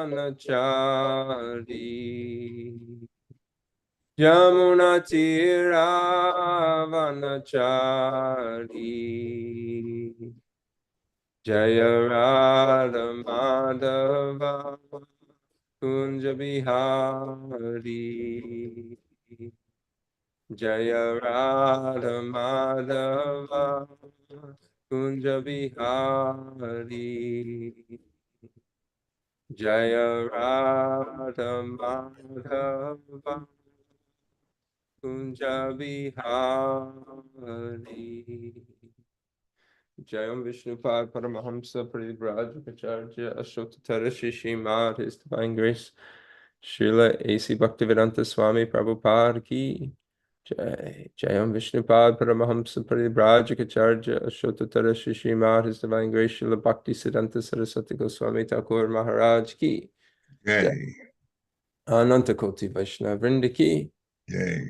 Dronacharya Yamunatiravanachari Jaya Radha Madhava Kunja Bihari Jaya Radha Madhava Kunja Bihari Jaya Radha Madhava Kunja Bihari Jayam Vishnupad Paramahamsa Parivrajacharya Ashottara Shishimad His Divine Grace Srila A.C. Bhaktivedanta Swami Prabhupada Ki Jai Jayam Vishnupad Paramahamsa Parivrajacharya Ashottara Shishimad His Divine Grace Srila Bhakti Siddhanta Saraswati Goswami Thakur Maharaj Ki Jai Ananta Koti Vaishnava Vrinda Ki Jai.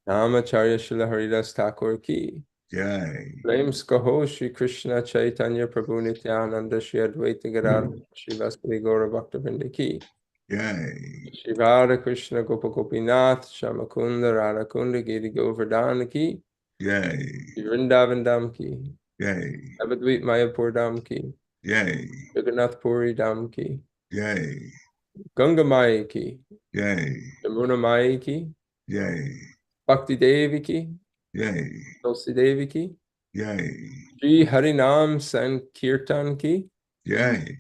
Namacharya Srila Haridas Thakur Ki Jai. Flames Kaho Shri Krishna Chaitanya Prabhu Nityananda Shri Advaita Gadadhar Shri Vasudeva Gaura Bhaktivinoda Ki Jai. Shri Radha Krishna Gopa Gopinath Shamakunda Radhakunda Giri Govardhana Ki Jai. Shri Vrindavan Dham Ki Jai. Navadvip Mayapur Dham Ki Jai. Jagannath Puri Dham Ki Jai. Ganga Maya Ki Jai. Yamuna Maya Ki Jai. Bhakti Devi Ki Jai. Tulsi Devi Ki Jai. Shri Harinam Sankirtan Ki Jai.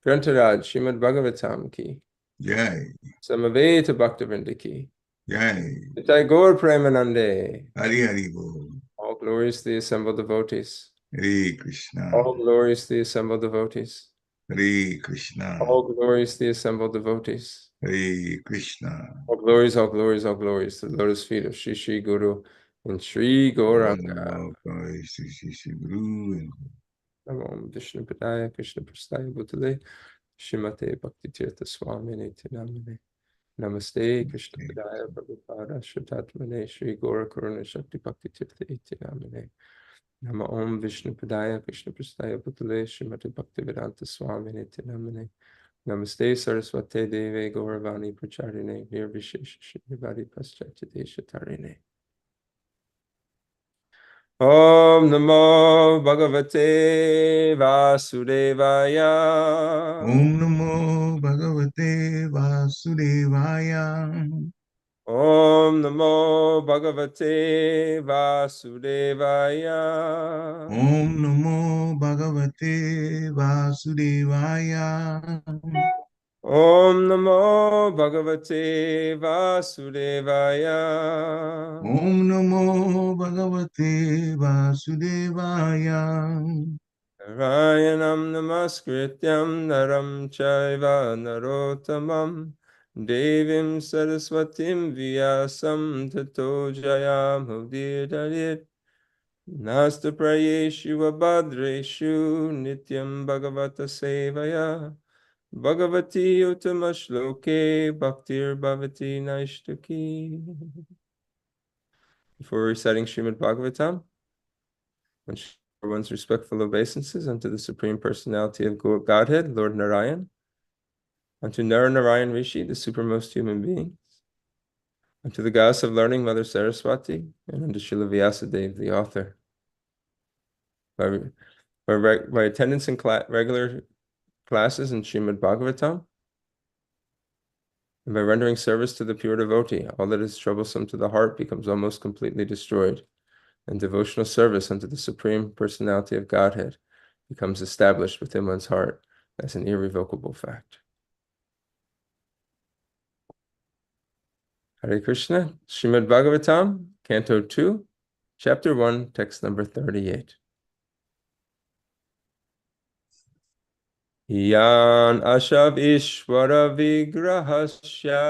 Grantaraj Srimad Bhagavatam Ki Jai. Samaveta Bhaktivinoda Ki Jai. Nitai Gaur Premanande. Hari Hari Bol. All glories to the assembled devotees. Hare Krishna. All glories to the assembled devotees. Hare Krishna. All glories to the assembled devotees. Hare Krishna. All glories, all glories, all glories to the lotus feet of Shri Shri Guru and Shri Gauranga. Namo Vishnu Padaya Krishna Prastaya Bhutale Shrimate Bhakti Tirtha Swami Niti Namane. Namaste Krishna Padaya Prabhupada Shratatmane Shri Gaura Karuna Shakti Bhakti Tirtha Iti Namane. Nama Om Vishnu Padaya Krishna Prastaya Bhutale Shrimate Bhakti Vedanta Swami Niti Namane. Namaste Saraswate Deve Gauravani Pracharine Vir Vishesh Shrivadi Paschatya Desha Tarine. Om Namo Bhagavate Vasudevaya. Om Namo Bhagavate Vasudevaya. Om Namo Bhagavate Vasudevaya. Om Namo Bhagavate Vasudevaya. Om Namo Bhagavate Vasudevaya. Om Namo Bhagavate Vasudevaya. Narayanam Namaskrityam Naram Chaiva Narottamam Devim Saraswatim Vyasam Tato Jayam Udirdarit Nasta Prayeshu Abhadreshu Nityam Bhagavata Sevaya Bhagavati Uttamashloke Bhaktir Bhavati Naishtaki. Before reciting Srimad Bhagavatam, one's respectful obeisances unto the Supreme Personality of Godhead, Lord Narayan, unto Narayan Rishi, the supermost human beings, unto the goddess of learning, Mother Saraswati, and unto Srila Vyasadeva, the author. By attendance in regular classes in Srimad Bhagavatam, and by rendering service to the pure devotee, all that is troublesome to the heart becomes almost completely destroyed, and devotional service unto the Supreme Personality of Godhead becomes established within one's heart as an irrevocable fact. Hare Krishna, Srimad Bhagavatam, Canto 2, Chapter 1, Text number 38. Yan ashav ishvara vigrahasya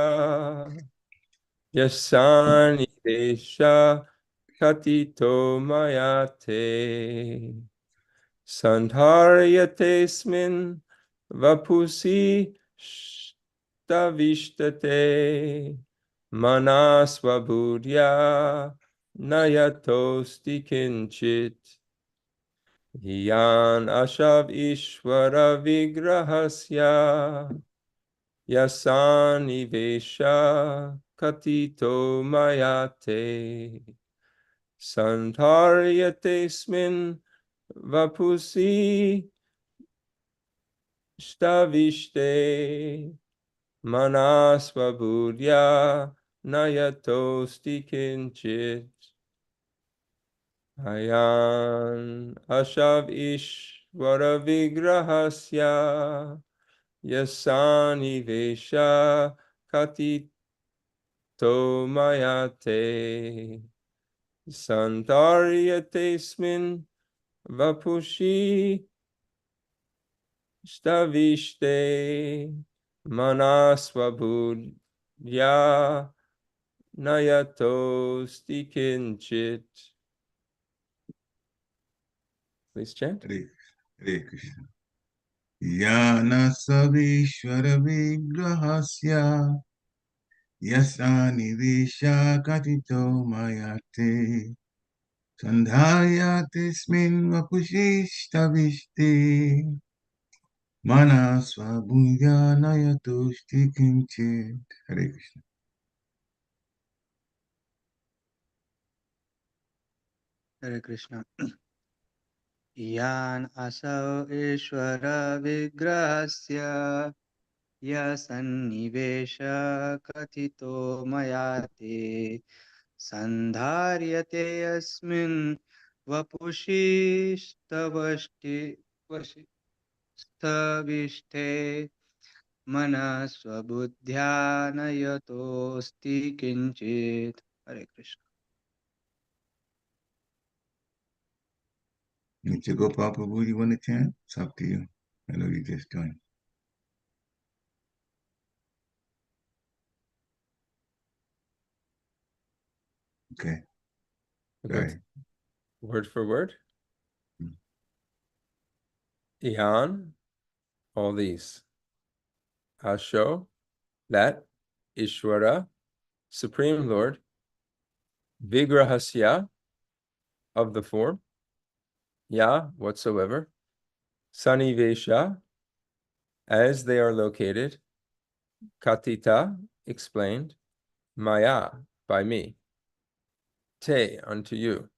yasani desha katito mayate sandharyate smin vapusi stavishtate manasvabudhya nayatosti kinchit. Yan ashav ishvara vigrahasya Yasanivesha katito mayate santaryate smin vapusi stavishte manasvabudya nayatosti kinchit ayan ashav ishvara vigrahasya yasanivesha katito mayate santaryate smin vapushi stavishte manasvabudya nayatosti kinchit. Please chant. Hare, Hare Krishna. Yana Savishwara Vigrahasya Yasanivesha Katito Mayate Sandhayate Smin Vapushishtabishte Manasvabhuya Nayatushti Kinchit. Hare Krishna. Hare Krishna. Yan asau ishvara vigrahasya yasannivesha katito mayate sandharyate asmin vapushi stavishte manasvabudhyana yatosti kinchit. Hare Krishna. Mr. Gopal Prabhu, you want to chant? It's up to you. I know you just joined. Okay. Right. Word for word. Mm. Ihan, all these. Asho, that. Ishvara, Supreme Lord. Vigrahasya, of the form. Ya, whatsoever. Sanivesha, as they are located. Katita, explained. Maya, by me. Te, unto you.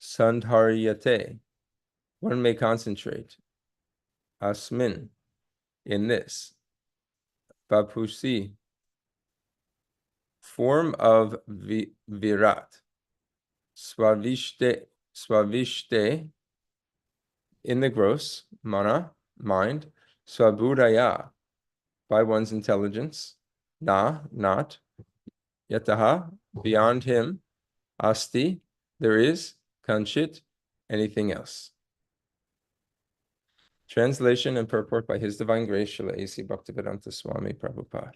Sandharyate, one may concentrate. Asmin, in this. Vapusi, form of virat. Swavishte, in the gross. Mana, mind. Swabudaya, by one's intelligence. Not. Yataha, beyond him. Asti, there is. Kanchit, anything else. Translation and purport by His Divine Grace, Srila A.C. Bhaktivedanta Swami Prabhupada.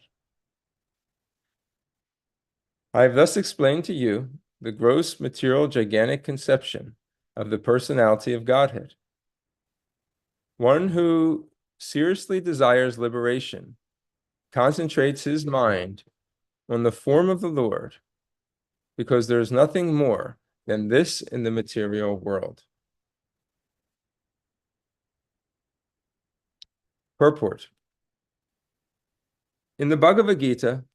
I have thus explained to you the gross material gigantic conception of the personality of Godhead. One who seriously desires liberation concentrates his mind on the form of the Lord, because there is nothing more than this in the material world. Purport. In the Bhagavad Gita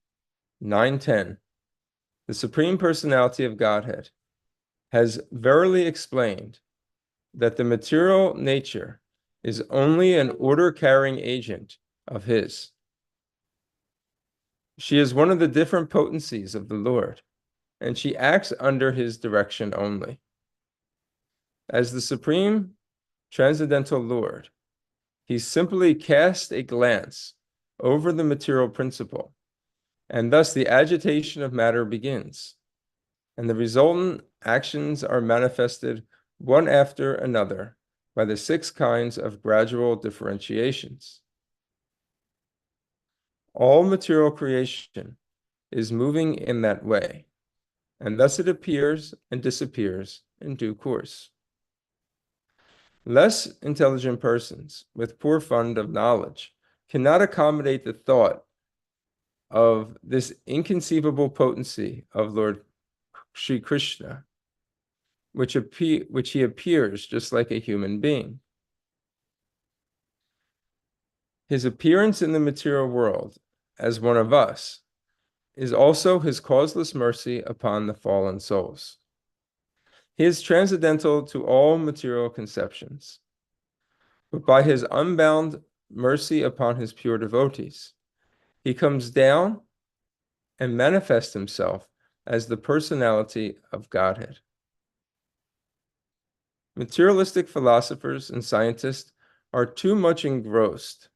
9:10, the Supreme Personality of Godhead has verily explained that the material nature is only an order-carrying agent of His. She is one of the different potencies of the Lord, and she acts under His direction only. As the Supreme Transcendental Lord, He simply casts a glance over the material principle, and thus the agitation of matter begins, and the resultant actions are manifested one after another by the 6 kinds of gradual differentiations. All material creation is moving in that way, and thus it appears and disappears in due course. Less intelligent persons with poor fund of knowledge cannot accommodate the thought of this inconceivable potency of Lord Sri Krishna, which he appears just like a human being. His appearance in the material world as one of us is also his causeless mercy upon the fallen souls. He is transcendental to all material conceptions, but by his unbound mercy upon his pure devotees, he comes down and manifests himself as the personality of Godhead. Materialistic philosophers and scientists are too much engrossed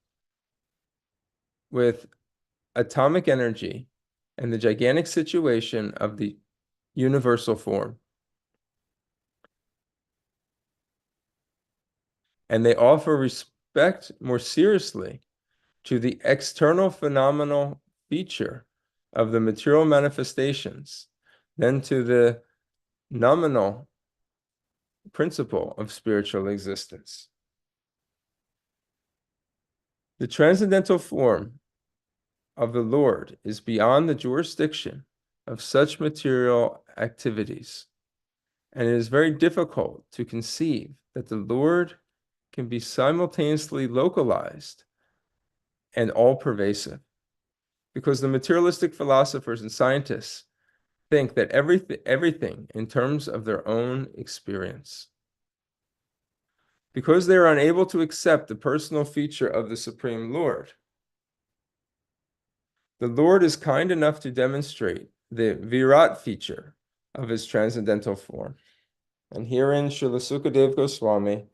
with atomic energy and the gigantic situation of the universal form. And they offer respect more seriously to the external phenomenal feature of the material manifestations than to the nominal principle of spiritual existence. The transcendental form of the Lord is beyond the jurisdiction of such material activities, and it is very difficult to conceive that the Lord can be simultaneously localized and all-pervasive, because the materialistic philosophers and scientists think that everything in terms of their own experience. Because they are unable to accept the personal feature of the Supreme Lord, the Lord is kind enough to demonstrate the Virat feature of his transcendental form. And herein Srila Sukadeva Goswami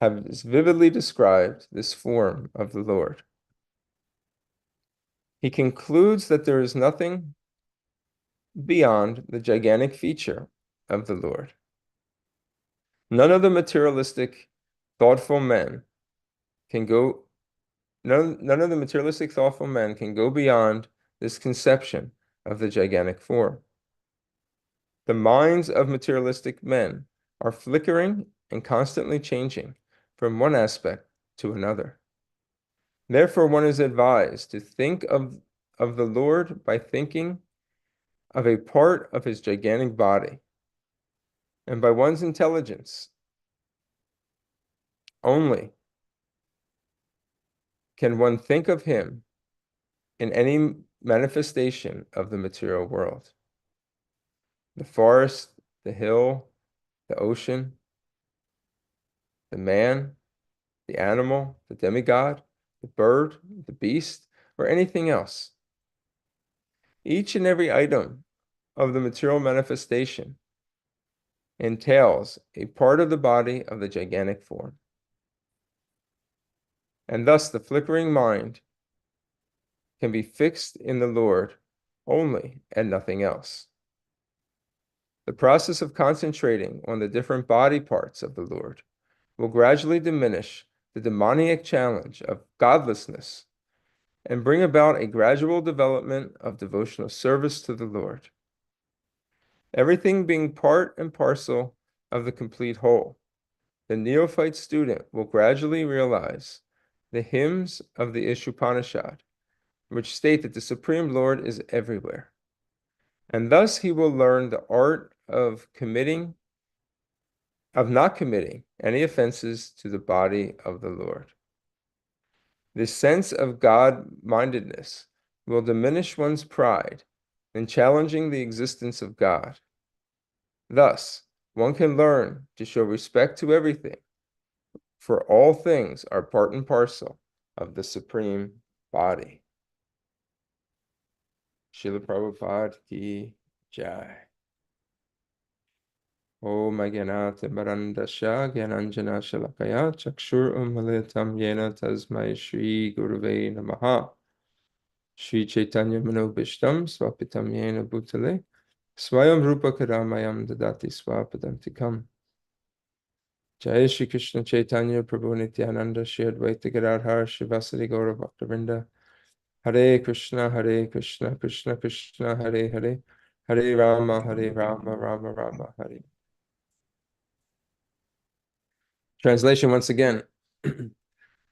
has vividly described this form of the Lord. He concludes that there is nothing beyond the gigantic feature of the Lord. None of the materialistic, thoughtful men can go, none of the materialistic, thoughtful men can go beyond this conception of the gigantic form. The minds of materialistic men are flickering and constantly changing from one aspect to another. Therefore, one is advised to think of the Lord by thinking of a part of his gigantic body, and by one's intelligence only can one think of him in any manifestation of the material world. The forest, the hill, the ocean, the man, the animal, the demigod, the bird, the beast, or anything else. Each and every item of the material manifestation entails a part of the body of the gigantic form. And thus the flickering mind can be fixed in the Lord only and nothing else. The process of concentrating on the different body parts of the Lord will gradually diminish the demoniac challenge of godlessness and bring about a gradual development of devotional service to the Lord. Everything being part and parcel of the complete whole, the neophyte student will gradually realize the hymns of the Ishopanishad, which state that the Supreme Lord is everywhere. And thus he will learn the art of not committing any offenses to the body of the Lord. This sense of God-mindedness will diminish one's pride in challenging the existence of God. Thus, one can learn to show respect to everything, for all things are part and parcel of the Supreme Body. Srila Prabhupada ki jai. Om Gyanata Marandasya Gyananjana Shalakaya Chakshur Umalitam Yena Tasmai Shri Gurave Namaha. Shri Chaitanya Manobishtam Swapitam Yena Bhutale Swayam Rupa Karamayam Dadati Swapadantikam. Jai Shri Krishna Chaitanya Prabhu Nityananda Shri Advaita Gadadhar Shivasari Gaura Bhaktavinda. Hare Krishna, Krishna Krishna, Hare Hare, Hare Rama, Rama Rama, Hare. Translation once again.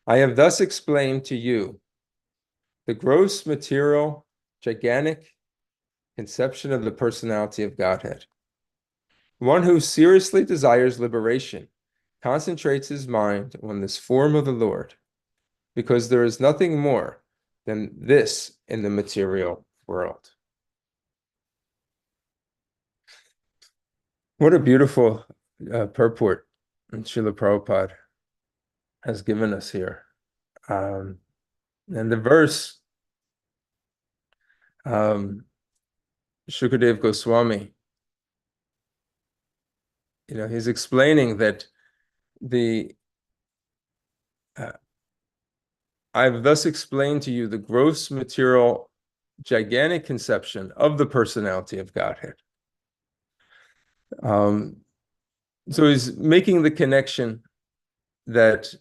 I have thus explained to you the gross material, gigantic conception of the personality of Godhead. One who seriously desires liberation concentrates his mind on this form of the Lord because there is nothing more than this in the material world. What a beautiful purport Srila Prabhupada has given us here. And the verse, Shukadev Goswami, he's explaining that I've thus explained to you the gross material, gigantic conception of the personality of Godhead. So he's making the connection that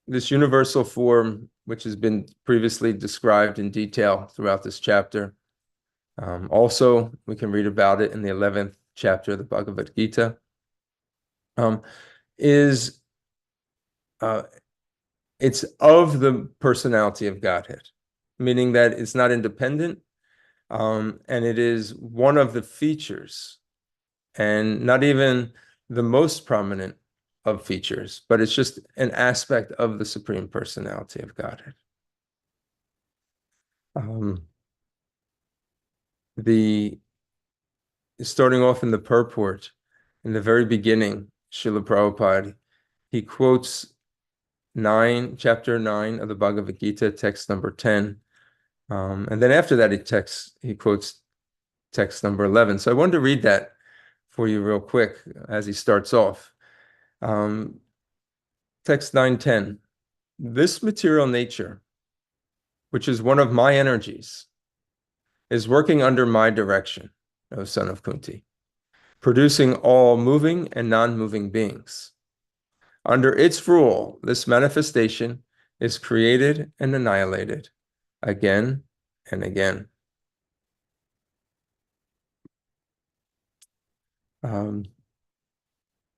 this universal form, which has been previously described in detail throughout this chapter, also we can read about it in the 11th chapter of the Bhagavad Gita, is it's of the personality of Godhead, meaning that it's not independent, and it is one of the features, and not even the most prominent of features, but it's just an aspect of the Supreme Personality of Godhead. Starting off in the purport, in the very beginning, Srila Prabhupada, he quotes chapter 9 of the Bhagavad Gita, text number 10. And then after that, he quotes text number 11. So I wanted to read that for you real quick as he starts off. Text 9:10. This material nature, which is one of my energies, is working under my direction, O son of Kunti, producing all moving and non-moving beings. Under its rule, this manifestation is created and annihilated again and again.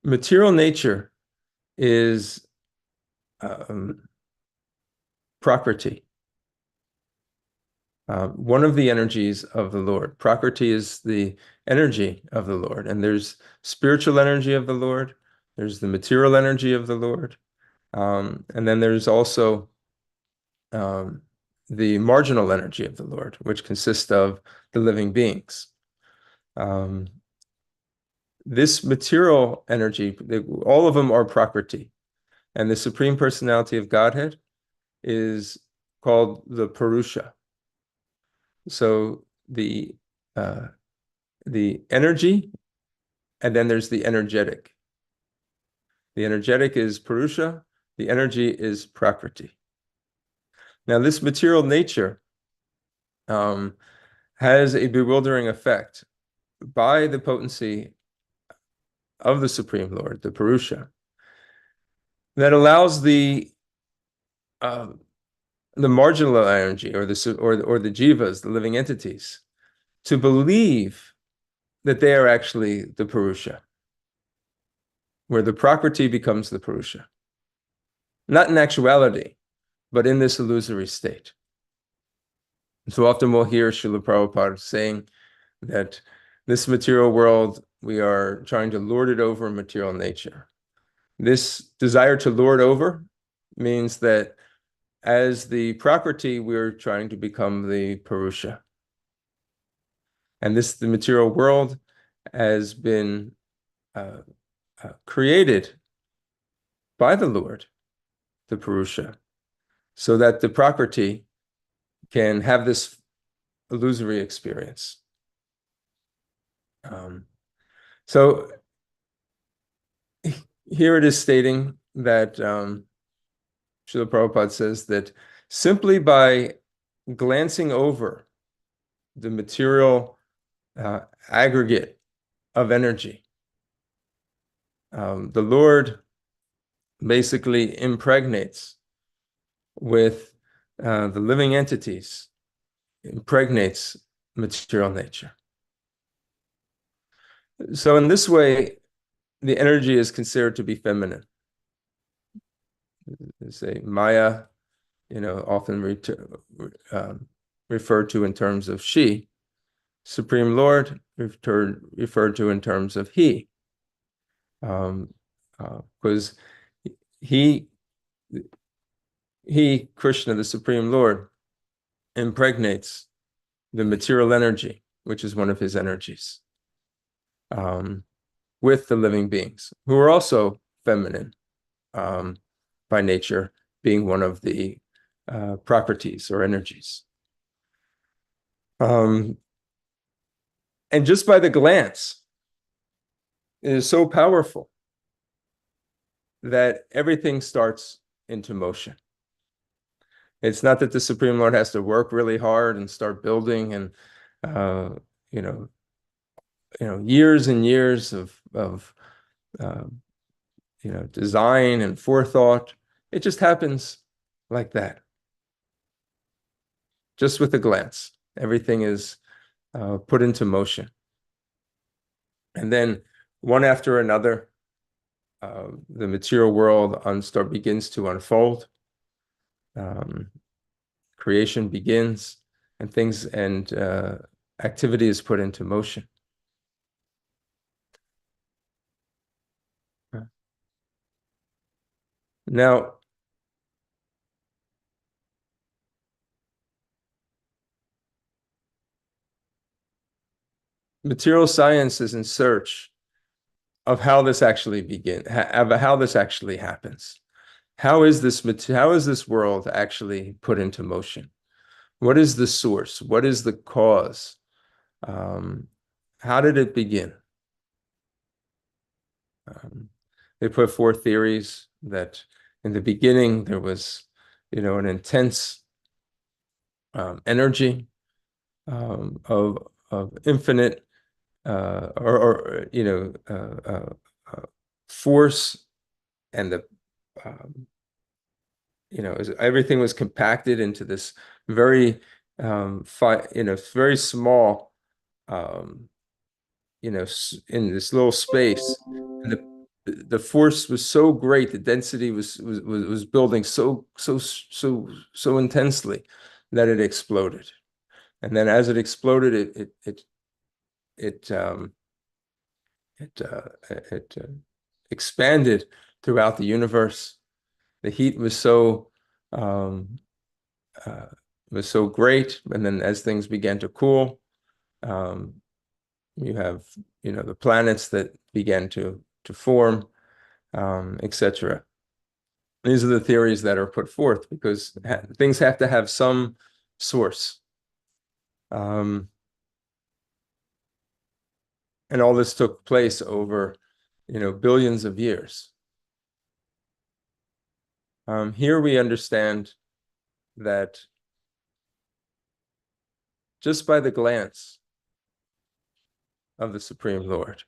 Material nature is Prakriti, one of the energies of the Lord. Prakriti is the energy of the Lord, and there's spiritual energy of the Lord, there's the material energy of the Lord, and then there's also the marginal energy of the Lord, which consists of the living beings. This material energy, all of them are Prakriti, and the Supreme Personality of Godhead is called the Purusha. So the energy, and then there's the energetic. The energetic is Purusha, the energy is Prakriti. Now, this material nature has a bewildering effect by the potency of the Supreme Lord, the Purusha, that allows the marginal energy or the jivas, the living entities, to believe that they are actually the Purusha, where the Prakriti becomes the Purusha. Not in actuality, but in this illusory state. So often we'll hear Srila Prabhupada saying that this material world, we are trying to lord it over material nature. This desire to lord over means that as the Prakriti, we're trying to become the Purusha. And the material world has been created by the Lord, the Purusha, so that the Prakriti can have this illusory experience. So here it is stating that Srila Prabhupada says that simply by glancing over the material aggregate of energy, the Lord basically impregnates with the living entities, impregnates material nature. So in this way, the energy is considered to be feminine. They say Maya, often referred to in terms of she. Supreme Lord referred to in terms of he. Because he, Krishna, the Supreme Lord, impregnates the material energy, which is one of his energies, with the living beings, who are also feminine by nature, being one of the properties or energies. And just by the glance, it is so powerful that everything starts into motion. It's not that the Supreme Lord has to work really hard and start building and you know years and years of design and forethought. It just happens like that, just with a glance. Everything is put into motion, and then one after another, the material world begins to unfold. Creation begins, and activity is put into motion. Now, material science is in search of how this actually how this actually happens. How is this world actually put into motion? What is the source? What is the cause? How did it begin? They put forth theories that in the beginning there was, an intense energy of infinite force, and everything was compacted into this very very small in this little space, and the force was so great, the density was building so intensely that it exploded. And then as it exploded, it expanded throughout the universe. The heat was so great, and then as things began to cool, you have the planets that began to form, etc. These are the theories that are put forth because things have to have some source. And all this took place over, billions of years. Here we understand that just by the glance of the Supreme Lord,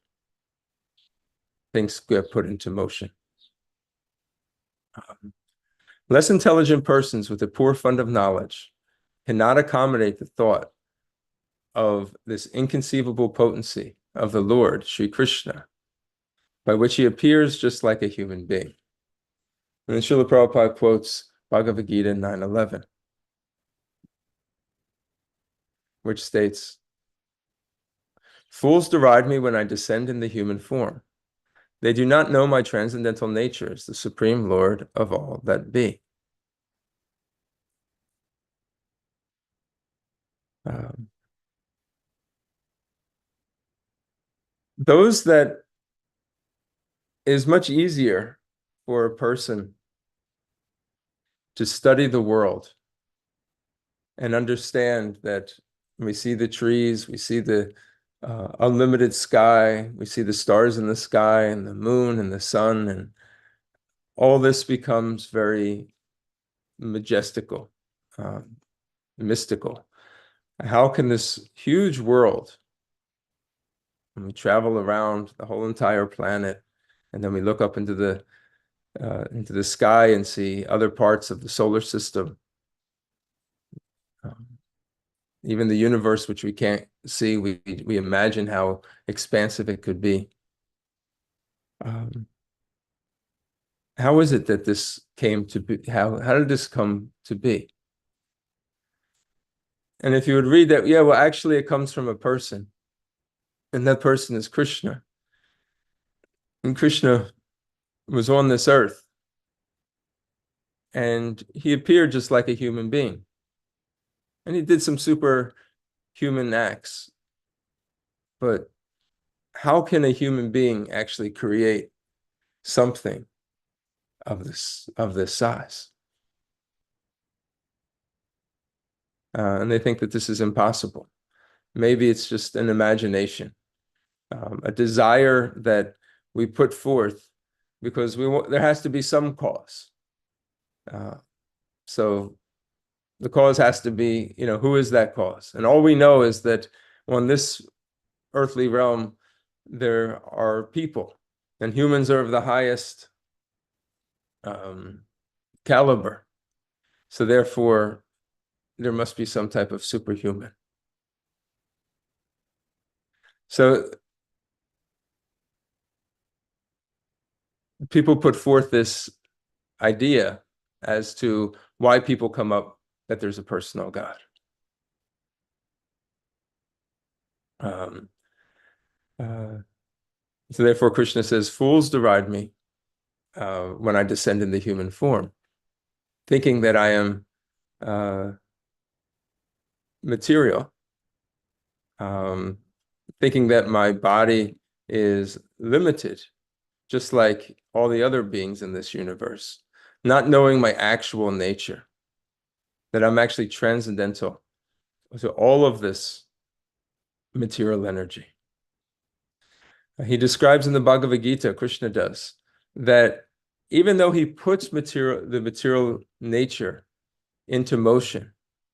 things get put into motion. Less intelligent persons with a poor fund of knowledge cannot accommodate the thought of this inconceivable potency of the Lord, Sri Krishna, by which he appears just like a human being. And then Srila Prabhupada quotes Bhagavad Gita 9:11, which states, "Fools deride me when I descend in the human form. They do not know my transcendental nature as the Supreme Lord of all that be." Those that it is much easier for a person to study the world and understand that we see the trees, we see the unlimited sky, we see the stars in the sky and the moon and the sun, and all this becomes very majestical, mystical. How can this huge world, when we travel around the whole entire planet, and then we look up into the sky and see other parts of the solar system, even the universe, which we can't see, we imagine how expansive it could be. How is it that this came to be? How did this come to be? And if you would read that, yeah, well, actually, it comes from a person, and that person is Krishna. And Krishna was on this earth and he appeared just like a human being. And he did some superhuman acts. But how can a human being actually create something of this size? And they think that this is impossible. Maybe it's just an imagination, a desire that we put forth because there has to be some cause. So the cause has to be, who is that cause? And all we know is that on this earthly realm, there are people, and humans are of the highest caliber. So therefore, there must be some type of superhuman. So people put forth this idea as to why people come up that there's a personal God. So therefore, Krishna says, fools deride me when I descend in the human form, thinking that I am material, thinking that my body is limited, just like all the other beings in this universe, not knowing my actual nature, that I'm actually transcendental to all of this material energy. He describes in the Bhagavad Gita, Krishna does, that even though he puts the material nature into motion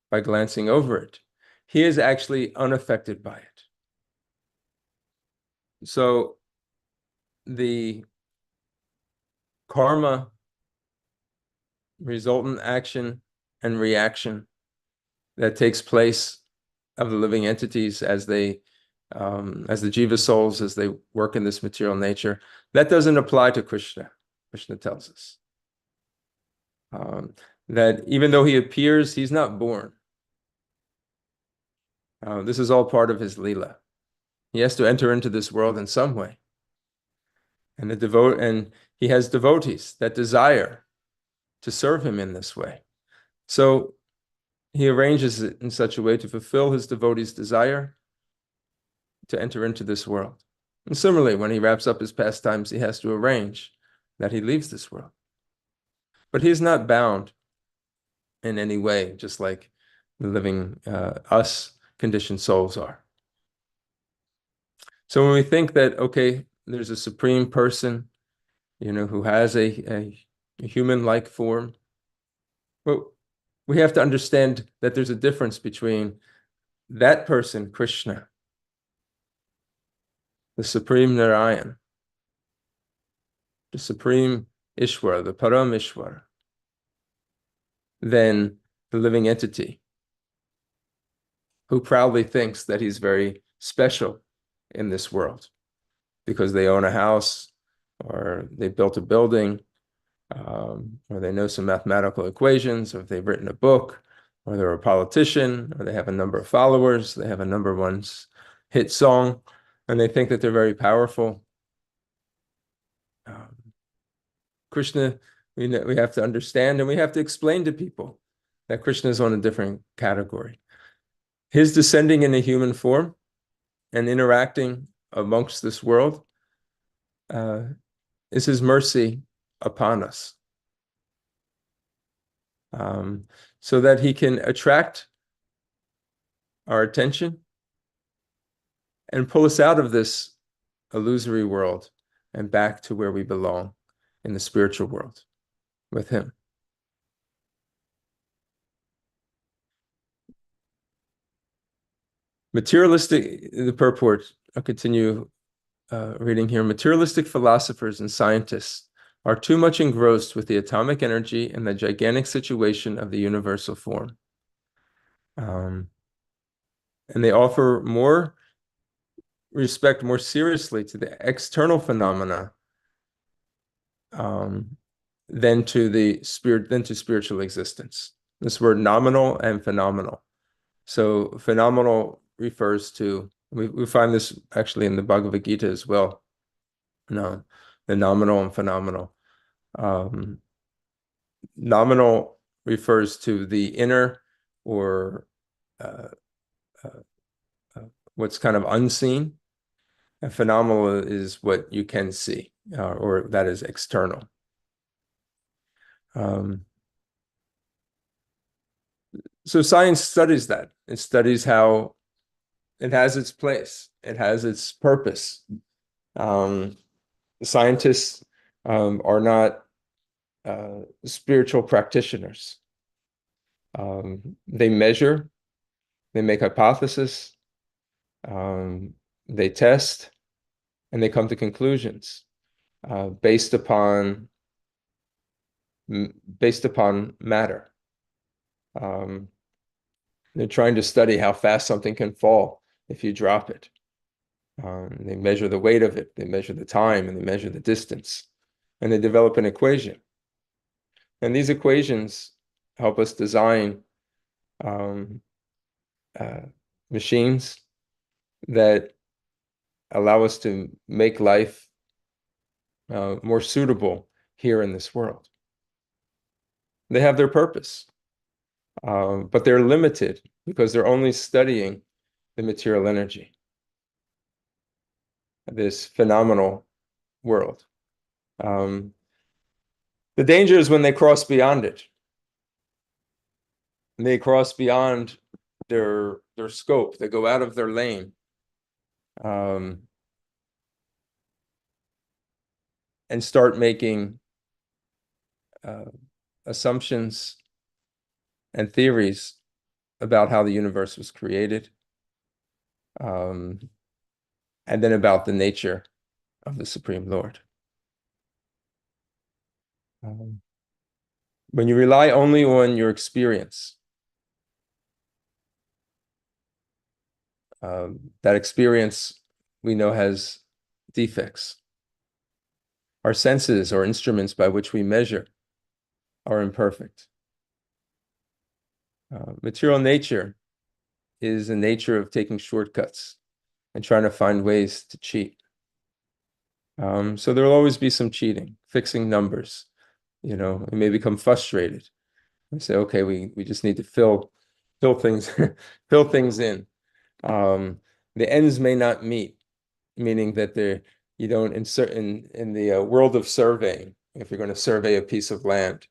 by glancing over it, he is actually unaffected by it. So the karma, resultant action and reaction that takes place of the living entities as the jiva souls, as they work in this material nature, that doesn't apply to Krishna. Krishna tells us that even though he appears, he's not born. This is all part of his lila. He has to enter into this world in some way, and he has devotees that desire to serve him in this way. So he arranges it in such a way to fulfill his devotees' desire to enter into this world. And similarly, when he wraps up his pastimes, he has to arrange that he leaves this world. But he's not bound in any way, just like the living, us conditioned souls are. So when we think that, okay, there's a supreme person, who has a human-like form, well, we have to understand that there's a difference between that person, Krishna, the supreme Narayan, the supreme Ishwara, the Param Ishwara, than the living entity who proudly thinks that he's very special in this world because they own a house, or they built a building, or they know some mathematical equations, or if they've written a book, or they're a politician, or they have a number of followers, they have a number one hit song, and they think that they're very powerful. Krishna, we have to understand, and we have to explain to people that Krishna is on a different category. His descending in a human form and interacting amongst this world is his mercy upon us, so that he can attract our attention and pull us out of this illusory world and back to where we belong in the spiritual world with him. The purport, I'll continue reading here. Materialistic philosophers and scientists are too much engrossed with the atomic energy and the gigantic situation of the universal form. And they offer more respect more seriously to the external phenomena than to spiritual existence. This word nominal and phenomenal. So phenomenal refers to, we find this actually in the Bhagavad Gita as well. No, the nominal and phenomenal. Nominal refers to the inner or uh, what's kind of unseen, and phenomenal is what you can see, or that is external. So science studies that. It studies how it has its place. It has its purpose. Scientists are not spiritual practitioners. They measure, they make hypotheses, they test, and they come to conclusions based upon matter. They're trying to study how fast something can fall if you drop it. They measure the weight of it, they measure the time, and they measure the distance, and they develop an equation. And these equations help us design machines that allow us to make life more suitable here in this world. They have their purpose, but they're limited because they're only studying the material energy, this phenomenal world. The danger is when they cross beyond it. They cross beyond their scope. They go out of their lane. And start making assumptions and theories about how the universe was created, and then about the nature of the Supreme Lord. When you rely only on your experience, that experience we know has defects. Our senses or instruments by which we measure are imperfect. Material nature is a nature of taking shortcuts and trying to find ways to cheat. So there will always be some cheating, fixing numbers. You may become frustrated. We say, okay, we just need to fill things fill things in. The ends may not meet, meaning that you don't insert in the world of surveying. If you're going to survey a piece of land,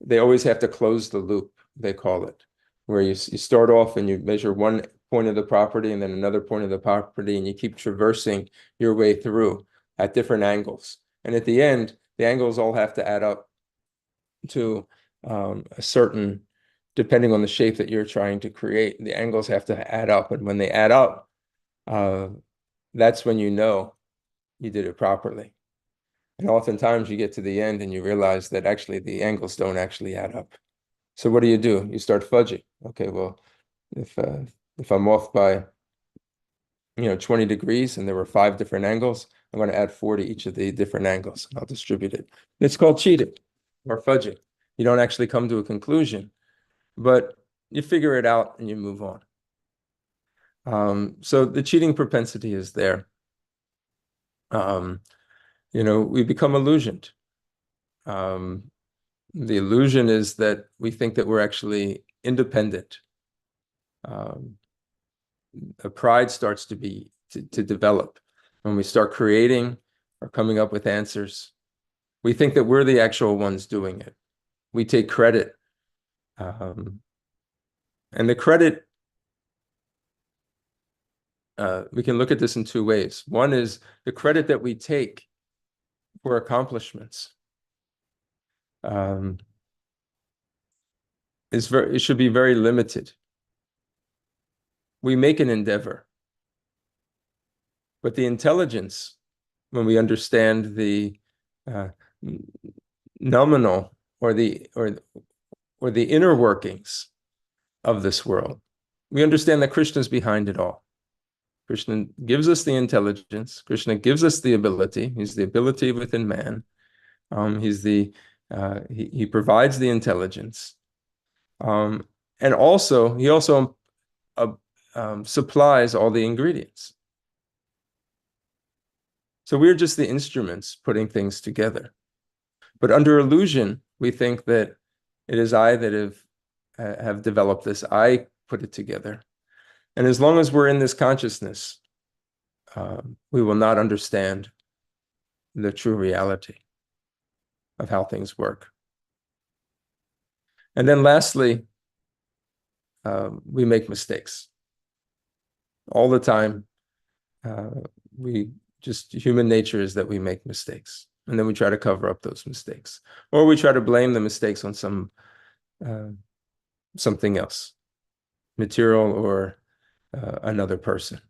they always have to close the loop, they call it, where you start off and you measure one point of the property and then another point of the property, and you keep traversing your way through at different angles. And at the end, the angles all have to add up to a certain, depending on the shape that you're trying to create, the angles have to add up. And when they add up, that's when you know you did it properly. And oftentimes you get to the end and you realize that actually the angles don't actually add up. So what do? You start fudging. Okay, well, if I'm off by 20 degrees and there were 5 different angles, I'm going to add 4 to each of the different angles. I'll distribute it. It's called cheating or fudging. You don't actually come to a conclusion, but you figure it out and you move on. So the cheating propensity is there. We become illusioned. The illusion is that we think that we're actually independent. A pride starts to develop when we start creating or coming up with answers. We think that we're the actual ones doing it. We take credit. And the credit, we can look at this in 2 ways. One is the credit that we take for accomplishments. It should be very limited. We make an endeavor, but the intelligence, when we understand the nominal or the inner workings of this world, we understand that Krishna is behind it all. Krishna gives us the intelligence. Krishna gives us the ability. He's the ability within man. He provides the intelligence. And also, he also supplies all the ingredients. So we're just the instruments putting things together. But under illusion, we think that It is I that have developed this. I put it together. And as long as we're in this consciousness, we will not understand the true reality of how things work. And then lastly, we make mistakes all the time. Human nature is that we make mistakes, and then we try to cover up those mistakes, or we try to blame the mistakes on something else, material or another person.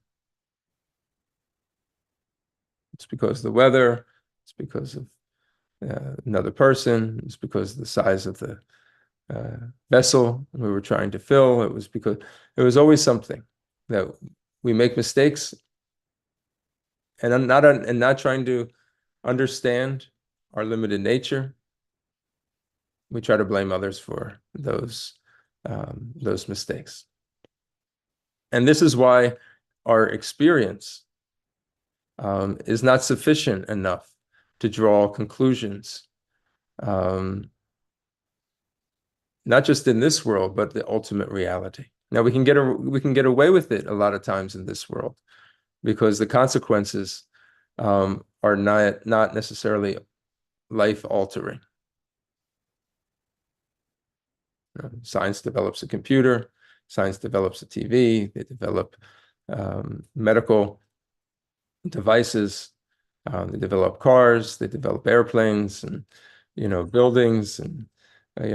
It's because of the weather, it's because of another person, it's because of the size of the vessel we were trying to fill. It was because it was always something that we make mistakes, and I'm not trying to understand our limited nature. We try to blame others for those mistakes. And this is why our experience is not sufficient enough to draw conclusions, not just in this world, but the ultimate reality. Now we can get away with it a lot of times in this world because the consequences are not necessarily life altering. Science develops a computer, science develops a TV, they develop medical devices, they develop cars, they develop airplanes, and buildings, and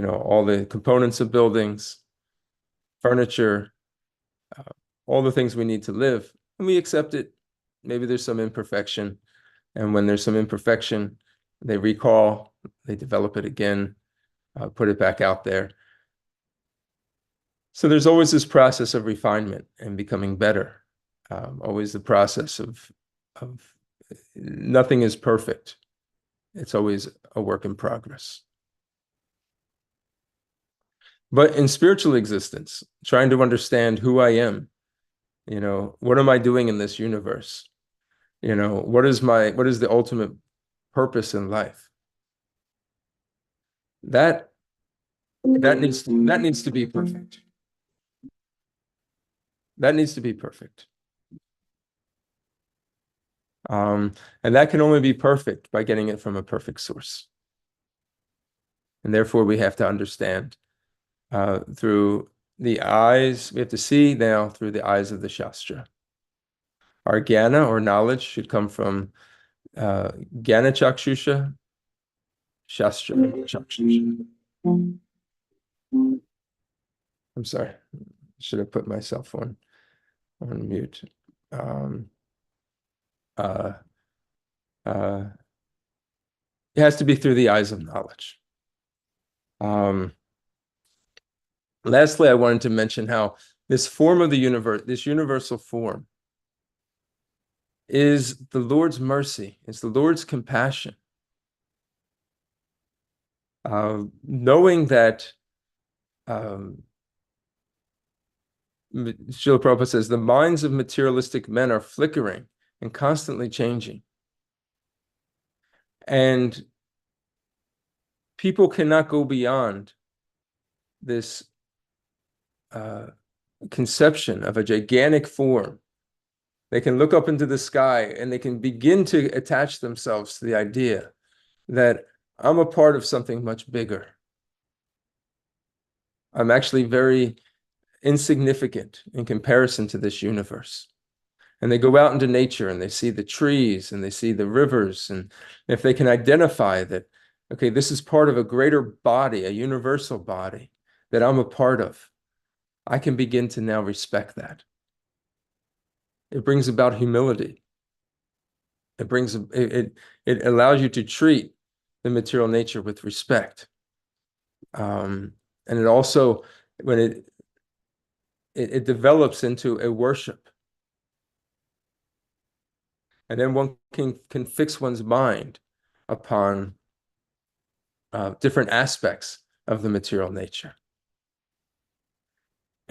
all the components of buildings, furniture, all the things we need to live, and we accept it. Maybe there's some imperfection, and when there's some imperfection, they recall, they develop it again, put it back out there. So there's always this process of refinement and becoming better. Always the process of nothing is perfect. It's always a work in progress. But in spiritual existence, trying to understand who I am, what am I doing in this universe? What is the ultimate purpose in life? That needs to be perfect. That needs to be perfect. And that can only be perfect by getting it from a perfect source. And therefore, we have to understand through the eyes, we have to see now through the eyes of the Shastra. Our jnana or knowledge should come from jnana chakshusha, Shastra chakshusha. I'm sorry, should have put myself on mute. It has to be through the eyes of knowledge. Lastly, I wanted to mention how this form of the universe, this universal form, is the Lord's mercy. It's the Lord's compassion. Knowing that Srila Prabhupada says, the minds of materialistic men are flickering and constantly changing. And people cannot go beyond this conception of a gigantic form. They can look up into the sky and they can begin to attach themselves to the idea that I'm a part of something much bigger. I'm actually very insignificant in comparison to this universe. And they go out into nature and they see the trees and they see the rivers. And if they can identify that, okay, this is part of a greater body, a universal body that I'm a part of, I can begin to now respect that. It brings about humility. It allows you to treat the material nature with respect. And it also, when it develops into a worship. And then one can fix one's mind upon different aspects of the material nature.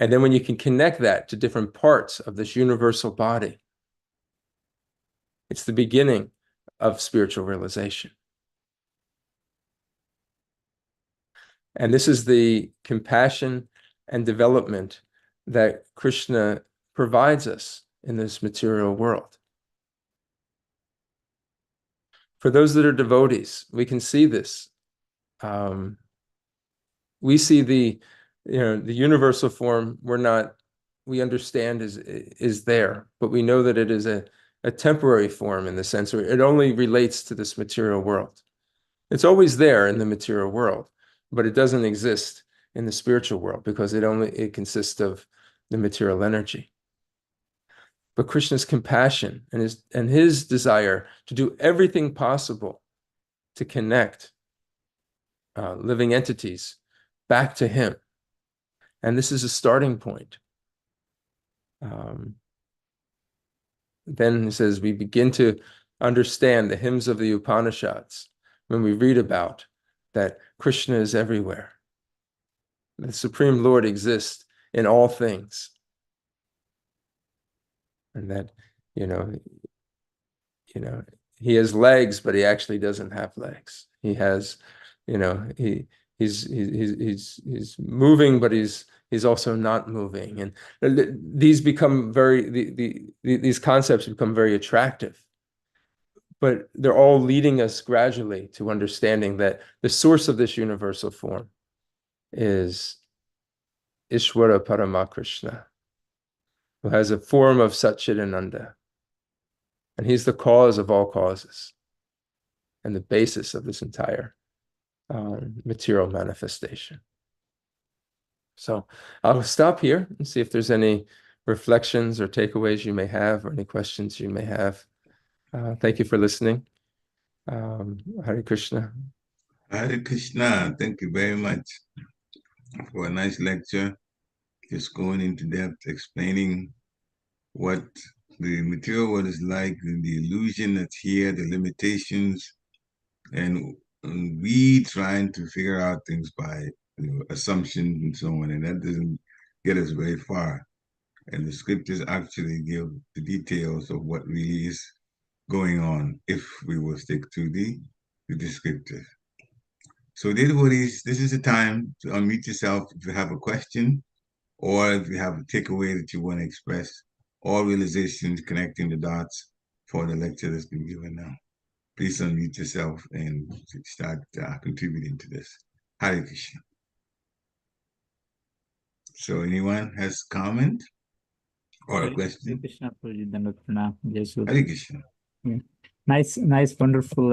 And then when you can connect that to different parts of this universal body, it's the beginning of spiritual realization. And this is the compassion and development that Krishna provides us in this material world. For those that are devotees, we can see this. We see the universal form we understand is there, but we know that it is a temporary form in the sense where it only relates to this material world. It's always there in the material world, but it doesn't exist in the spiritual world because it consists of the material energy. But Krishna's compassion and his desire to do everything possible to connect living entities back to him. And this is a starting point. Then he says, we begin to understand the hymns of the Upanishads when we read about that Krishna is everywhere. The Supreme Lord exists in all things. And that, he has legs, but he actually doesn't have legs. He has, he's moving, but he's also not moving. And these become these concepts become very attractive. But they're all leading us gradually to understanding that the source of this universal form is Ishvara Paramakrishna, who has a form of Satchidananda. And he's the cause of all causes and the basis of this entire material manifestation. So I'll stop here and see if there's any reflections or takeaways you may have or any questions you may have. Thank you for listening. Hare Krishna. Hare Krishna. Thank you very much for a nice lecture. Just going into depth, explaining what the material world is like, the illusion that's here, the limitations, and we trying to figure out things by assumptions and so on, and that doesn't get us very far. And the scriptures actually give the details of what really is going on if we will stick to the scriptures. So, devotees, this is the time to unmute yourself if you have a question or if you have a takeaway that you want to express, or realizations connecting the dots for the lecture that's been given now. Please unmute yourself and start contributing to this. Hare Krishna. So anyone has comment or a question? Hare Krishna, Prabhu. Hare Krishna. Yeah. Nice, wonderful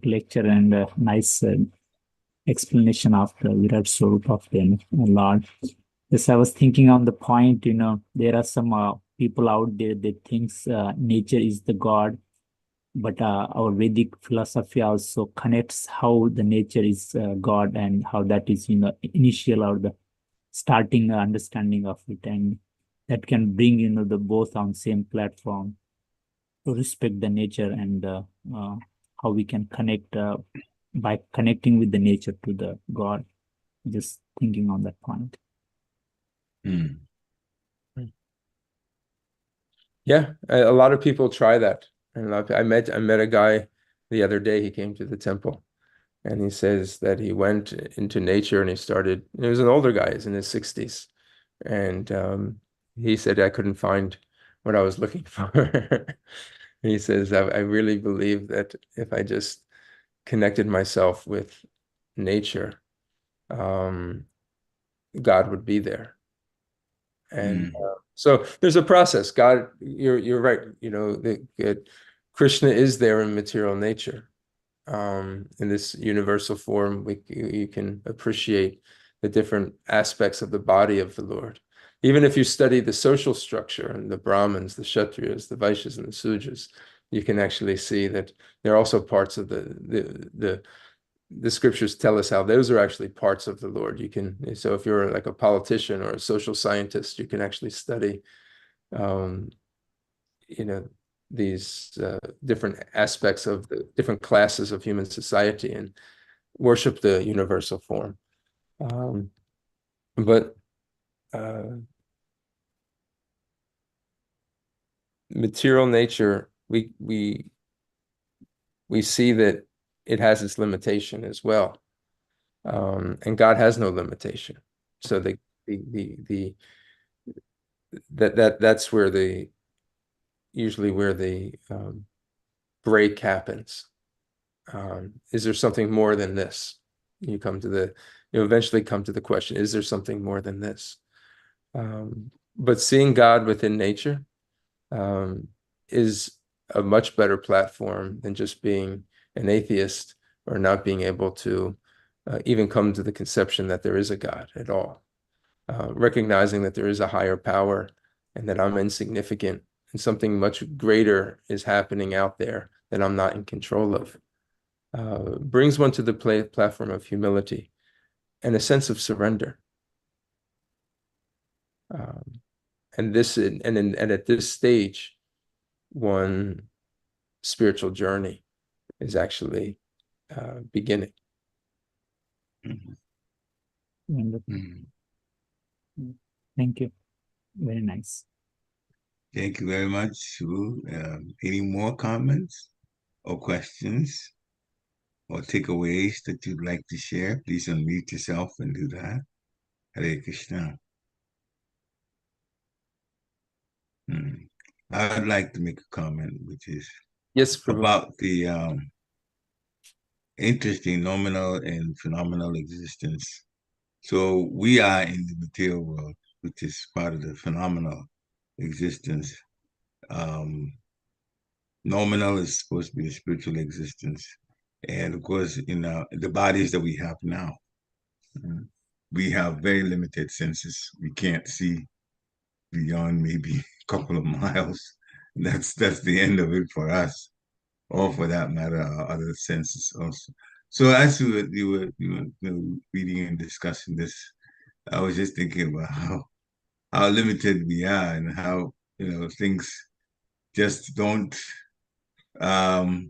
lecture and nice explanation of the Virat Swarup of the Lord. Yes, I was thinking on the point, there are some people out there that thinks nature is the God, but our Vedic philosophy also connects how the nature is God and how that is, initial or the starting understanding of it, and that can bring, the both on same platform to respect the nature and how we can connect by connecting with the nature to the God. Just thinking on that point. Yeah, a lot of people try that. And I met a guy the other day. He came to the temple, and he says that he went into nature and he was an older guy, he's in his 60s, and he said, I couldn't find what I was looking for. He says, I really believe that if I just connected myself with nature, God would be there. And so there's a process. God, you're right. Krishna is there in material nature. In this universal form, you can appreciate the different aspects of the body of the Lord. Even if you study the social structure and the Brahmins, the Kshatriyas, the Vaishyas, and the Sudras, you can actually see that they're also parts of the scriptures tell us how those are actually parts of the Lord. So if you're like a politician or a social scientist, you can actually study, these different aspects of the different classes of human society and worship the universal form. But material nature, we see that it has its limitation as well. And God has no limitation. So that's where usually where the break happens. Is there something more than this? You eventually come to the question, is there something more than this? But seeing God within nature is a much better platform than just being an atheist or not being able to even come to the conception that there is a God at all. Recognizing that there is a higher power and that I'm insignificant and something much greater is happening out there that I'm not in control of. Brings one to the platform of humility and a sense of surrender. And at this stage, one spiritual journey is actually beginning. Wonderful. Thank you. Very nice. Thank you very much, Prabhu. Any more comments or questions or takeaways that you'd like to share? Please unmute yourself and do that. Hare Krishna. I would like to make a comment, which is Yes, Prabhu. about the interesting nominal and phenomenal existence. So we are in the material world, which is part of the phenomenal existence. Nominal is supposed to be the spiritual existence. And of course, in the bodies that we have now, we have very limited senses. We can't see beyond maybe a couple of miles. That's the end of it for us, or for that matter, our other senses also. So as you were reading and discussing this, I was just thinking about how limited we are and how things just don't and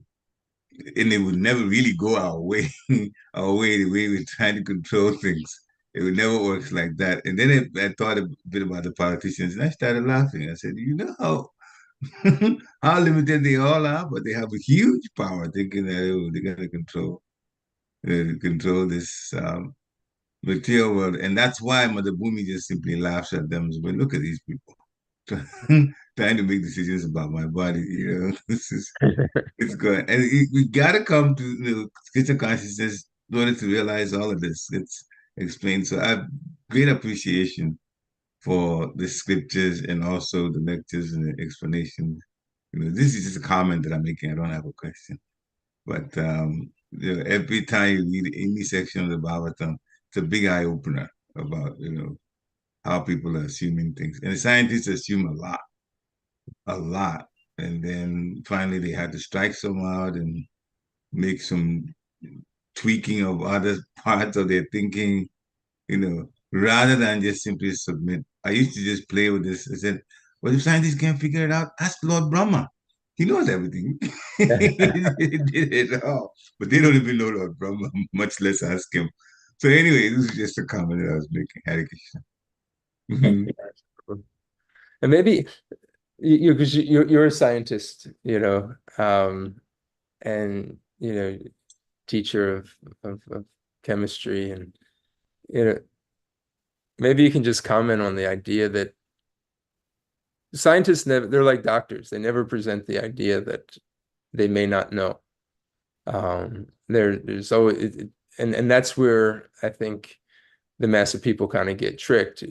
it would never really go our way the way we're trying to control things. It would never work like that. And then I thought a bit about the politicians and I started laughing. I said, you know how limited they all are, but they have a huge power thinking that they're going to control this material world. And that's why Mother Bhumi just simply laughs at them. But look at these people trying to make decisions about my body. This is it's good. And we got to come to Krishna consciousness in order to realize all of this. It's explained. So I have great appreciation for the scriptures and also the lectures and the explanations. This is just a comment that I'm making. I don't have a question. But every time you read any section of the Bhagavatam, it's a big eye opener about how people are assuming things. And the scientists assume a lot. And then finally they had to strike some out and make some tweaking of other parts of their thinking, rather than just simply submit. I used to just play with this. I said, well, if scientists can't figure it out, ask Lord Brahma. He knows everything. He did it all. But they don't even know Lord Brahma, much less ask him. So anyway, this is just a comment that I was making. Hare Krishna. And maybe because you're a scientist, and teacher of chemistry, and maybe you can just comment on the idea that scientists they're like doctors. They never present the idea that they may not know. There's always, and that's where I think the mass of people kind of get tricked.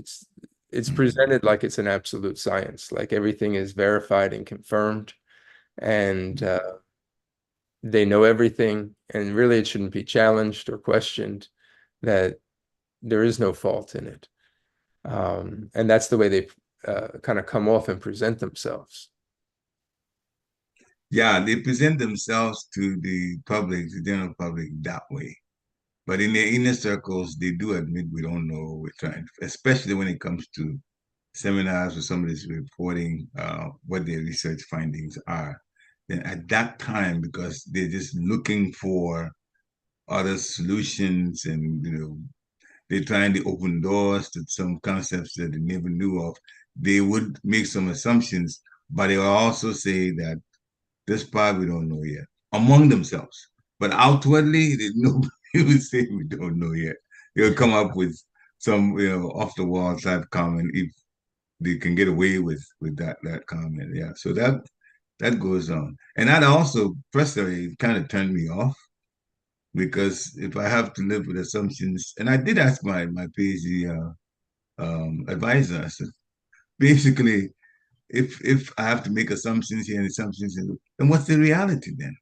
It's presented like it's an absolute science, like everything is verified and confirmed, and they know everything, and really it shouldn't be challenged or questioned, that there is no fault in it. And that's the way they kind of come off and present themselves. Yeah, they present themselves to the public, the general public, that way. But in their inner circles, they do admit we don't know. We're trying, especially when it comes to seminars where somebody's reporting what their research findings are. Then at that time, because they're just looking for other solutions and they're trying to open doors to some concepts that they never knew of, they would make some assumptions, but they will also say that this part we don't know yet among themselves. But outwardly, he would say we don't know yet. He'll come up with some, off the wall type comment if they can get away with that comment. Yeah. So that goes on. And that also personally kind of turned me off because if I have to live with assumptions, and I did ask my PhD advisor, I said, basically, if I have to make assumptions here and assumptions, then what's the reality then?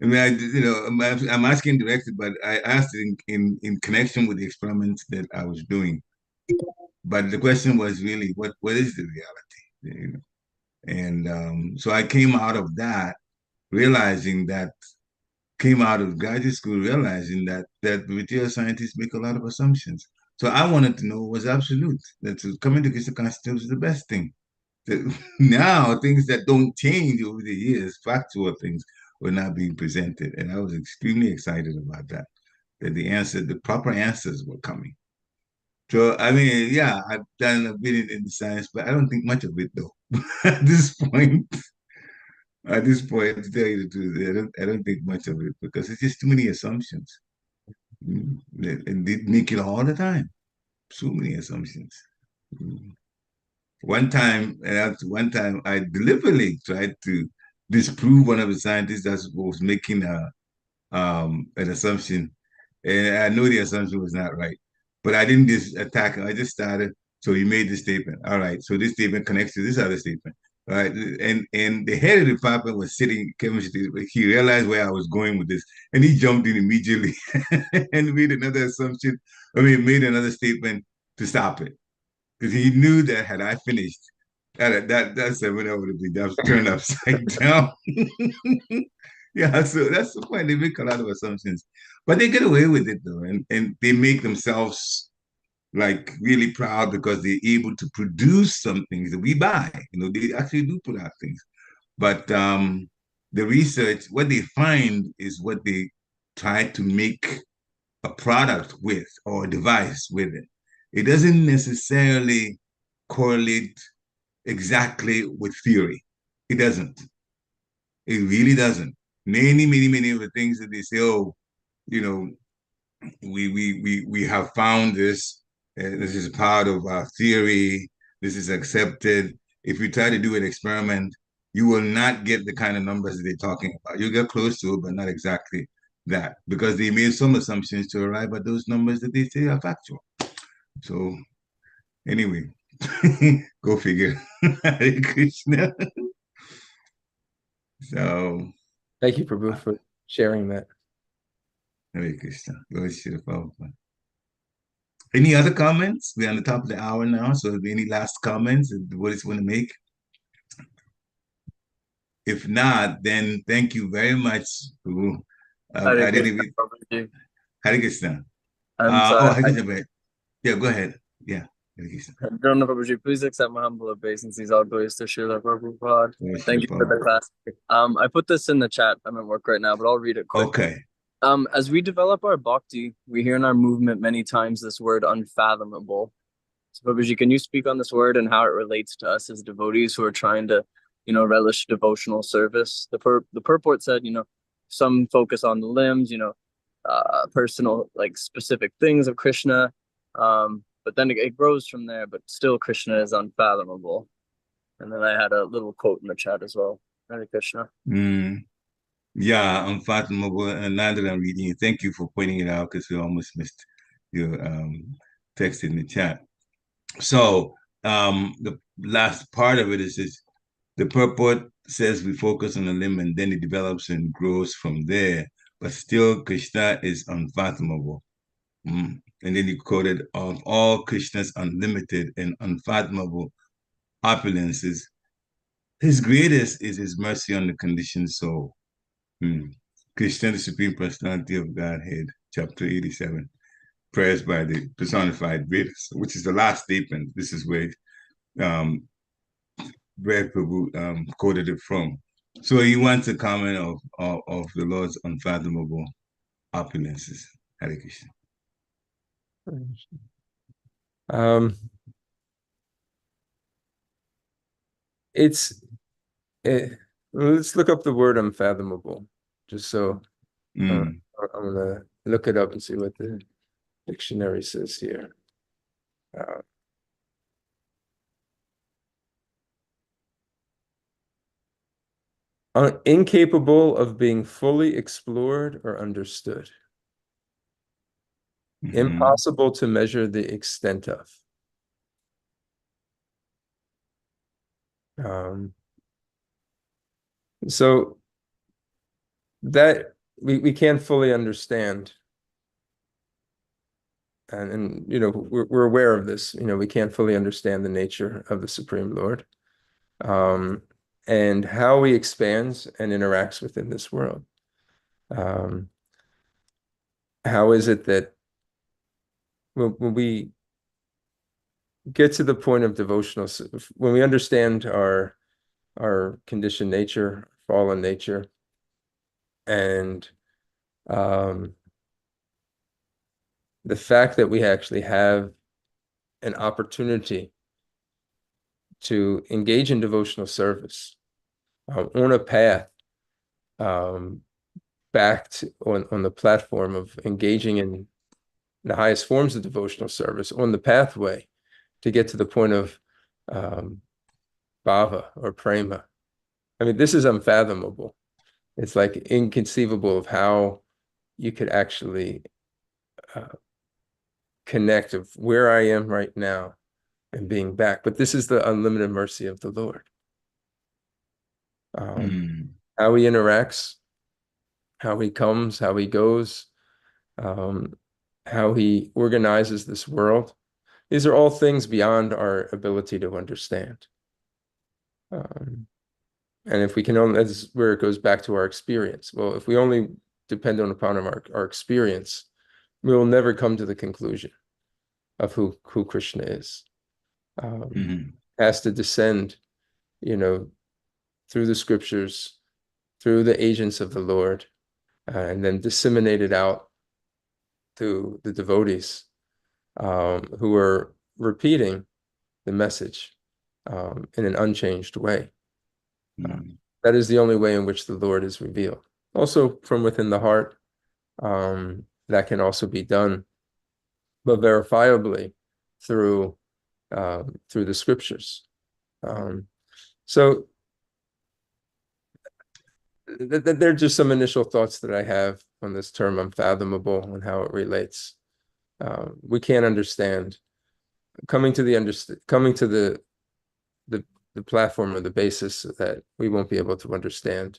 I mean, I'm asking directly, but I asked it in connection with the experiments that I was doing. But the question was really, what is the reality? And so I came out of that, came out of graduate school realizing that material scientists make a lot of assumptions. So I wanted to know what was absolute. That coming to Krishna consciousness was the best thing. Now things that don't change over the years, factual things, were not being presented, and I was extremely excited about that. That the proper answers were coming. So I mean, yeah, I've done a bit in the science, but I don't think much of it though. At this point, to tell you the truth, I don't think much of it because it's just too many assumptions, and they make it all the time. So many assumptions. One time, I deliberately tried to disprove one of the scientists that was making an assumption, and I know the assumption was not right, but I didn't just attack him. I just started. So he made this statement. All right. So this statement connects to this other statement. All right. And the head of the department was sitting chemistry. He realized where I was going with this, and he jumped in immediately and made another assumption. Made another statement to stop it because he knew that had I finished, that seminar would have been turned upside down. Yeah, so that's the point. They make a lot of assumptions, but they get away with it though, and they make themselves like really proud because they're able to produce some things that we buy. They actually do put out things, but the research, what they find is what they try to make a product with or a device with it. It doesn't necessarily correlate exactly with theory. It doesn't. It really doesn't. Many of the things that they say, oh, you know, we have found this. This is part of our theory. This is accepted. If you try to do an experiment, you will not get the kind of numbers that they're talking about. You get close to it, but not exactly that, because they made some assumptions to arrive at those numbers that they say are factual. So anyway, go figure. Hare Krishna. So Thank you, Prabhu, for sharing that. Hare Krishna. Glory to the Father. Any other comments? We're on the top of the hour now, so any last comments that the Buddhists want to make? If not, then thank you very much. I didn't even. Hare Krishna. Hare Krishna. Yeah, go ahead. Yeah. Dronacharya, please accept my humble obeisances. All glories to Srila Prabhupada. Thank you for the class. I put this in the chat. I'm at work right now, but I'll read it quick. Okay. As we develop our bhakti, we hear in our movement many times this word unfathomable. So Prabhuji, can you speak on this word and how it relates to us as devotees who are trying to, relish devotional service? The purport said, some focus on the limbs, personal, like specific things of Krishna. But then it grows from there, but still Krishna is unfathomable. And then I had a little quote in the chat as well. Hare Krishna. Yeah, unfathomable. And now that I'm reading it, thank you for pointing it out because we almost missed your text in the chat. So the last part of it is this, the purport says we focus on the limb and then it develops and grows from there, but still Krishna is unfathomable. And then he quoted, of all Krishna's unlimited and unfathomable opulences, his greatest is his mercy on the conditioned soul. Krishna, the Supreme Personality of Godhead, chapter 87, prayers by the personified Vedas, which is the last statement. This is where Brad Prabhu quoted it from. So he wants a comment of the Lord's unfathomable opulences. Hare Krishna. Let's look up the word unfathomable, just so I'm gonna look it up and see what the dictionary says here. Incapable of being fully explored or understood. Impossible to measure the extent of. So that we can't fully understand. And you know, we're aware of this. You know, we can't fully understand the nature of the Supreme Lord, and how he expands and interacts within this world. How is it that when we get to the point of devotional, when we understand our conditioned nature, fallen nature, and the fact that we actually have an opportunity to engage in devotional service on a path back on the platform of engaging in the highest forms of devotional service, on the pathway to get to the point of bhava or prema. I mean, this is unfathomable. It's like inconceivable of how you could actually connect of where I am right now and being back. But this is the unlimited mercy of the Lord. How he interacts, how he comes, how he goes, how he organizes this world. These are all things beyond our ability to understand. And if we can only, that's where it goes back to our experience. Well, if we only depend upon our experience, we will never come to the conclusion of who Krishna is. Has to descend, you know, through the scriptures, through the agents of the Lord, and then disseminate it out to the devotees who are repeating the message in an unchanged way. That is the only way in which the Lord is revealed. Also from within the heart, that can also be done, but verifiably through the scriptures. So they're just some initial thoughts that I have on this term unfathomable and how it relates. We can't understand. Coming to the platform or the basis that we won't be able to understand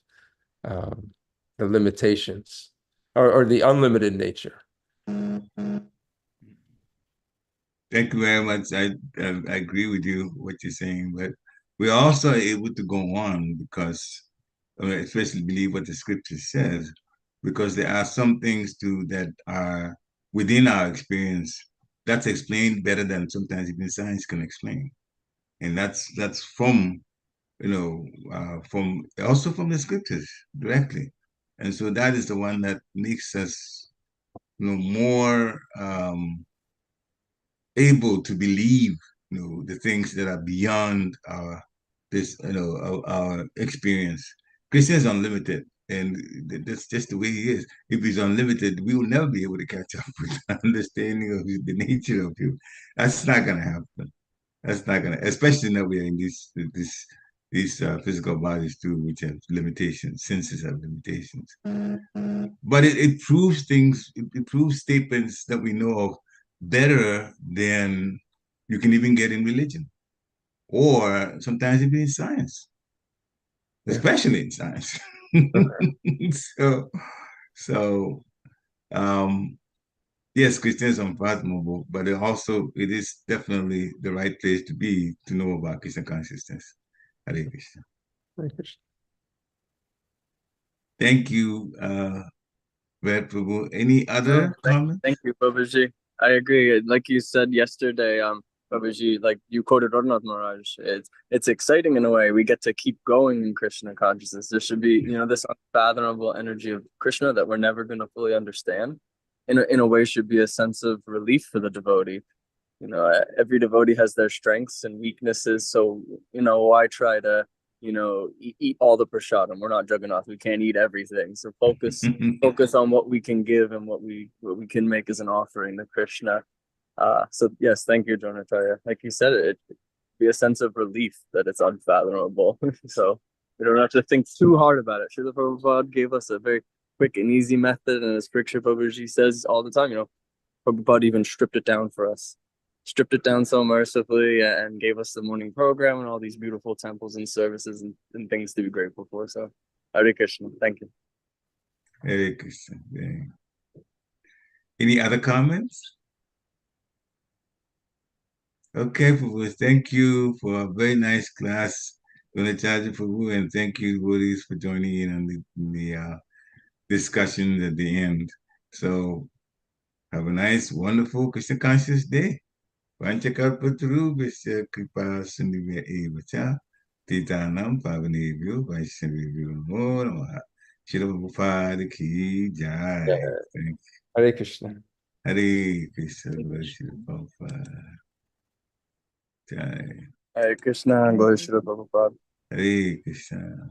the limitations or the unlimited nature. Thank you very much. I agree with you what you're saying, but we're also able to go on because, especially believe what the scripture says, because there are some things too that are within our experience that's explained better than sometimes even science can explain, and that's from from also from the scriptures directly, and so that is the one that makes us more able to believe the things that are beyond our experience. Krishna is unlimited, and that's just the way he is. If he's unlimited, we will never be able to catch up with the understanding of the nature of him. That's not going to happen. That's not going to, especially now we're in these physical bodies too, which have limitations. Senses have limitations. But it proves things. It proves statements that we know of better than you can even get in religion, or sometimes even in science, especially in science. so yes, Christian is unfathomable, but it is definitely the right place to be to know about Krishna consciousness. Hare Krishna. Hare Krishna. Thank you, Prabhu. Any other comments? Thank you, Prabhuji. I agree. Like you said yesterday, Prabhuji, like you quoted Raghunath Maharaj, it's exciting in a way. We get to keep going in Krishna consciousness. There should be, this unfathomable energy of Krishna that we're never going to fully understand. In a way, should be a sense of relief for the devotee. Every devotee has their strengths and weaknesses. So, why try to eat all the prasadam. We're not Jagannath. We can't eat everything. So focus on what we can give and what we can make as an offering to Krishna. So yes, thank you, Dronacharya. Like you said, it be a sense of relief that it's unfathomable. So we don't have to think too hard about it. Srila Prabhupada gave us a very quick and easy method, and as Priksha Prabhuji says all the time, Prabhupada even stripped it down for us. Stripped it down so mercifully and gave us the morning program and all these beautiful temples and services and things to be grateful for. So, Hare Krishna. Thank you. Hare Krishna. Any other comments? Okay, Prabhu, thank you for a very nice class. Dronacharya Prabhu, and thank you, devotees, for joining in on the discussion at the end. So, have a nice, wonderful Krishna conscious day. Vanchakalpatarubhasya kripa sindhivya evacha titanam pavanebhyo vaishnavibhyo namo namaha. Srila Prabhupada ki jai. Thank you. Hare Krishna. Hare Krishna. Srila Prabhupada. Jai. Hare Krishna and Glory Srila Prabhupada. Hare Krishna.